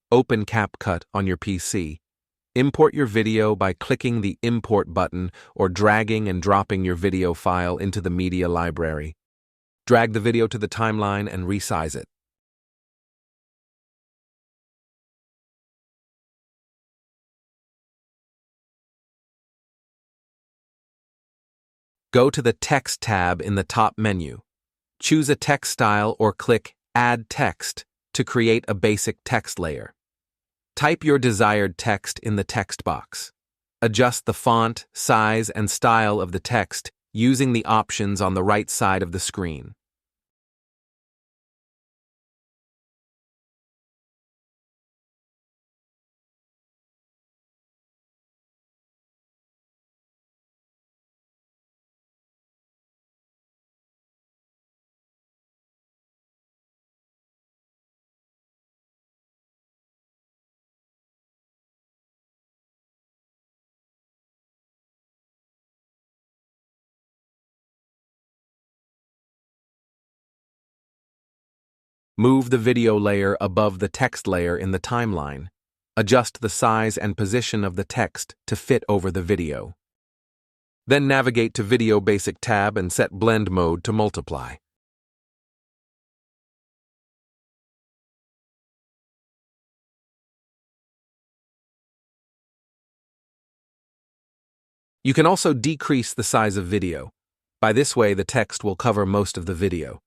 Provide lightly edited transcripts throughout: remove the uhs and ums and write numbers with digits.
Open CapCut on your PC. Import your video by clicking the Import button or dragging and dropping your video file into the media library. Drag the video to the timeline and resize it. Go to the Text tab in the top menu. Choose a text style or click Add Text to create a basic text layer. Type your desired text in the text box. Adjust the font, size, and style of the text using the options on the right side of the screen. Move the video layer above the text layer in the timeline. Adjust the size and position of the text to fit over the video. Then navigate to Video Basic tab and set Blend Mode to multiply. You can also decrease the size of video. By this way, the text will cover most of the video.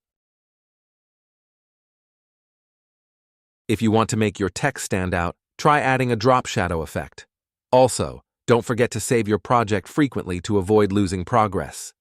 If you want to make your text stand out, try adding a drop shadow effect. Also, don't forget to save your project frequently to avoid losing progress.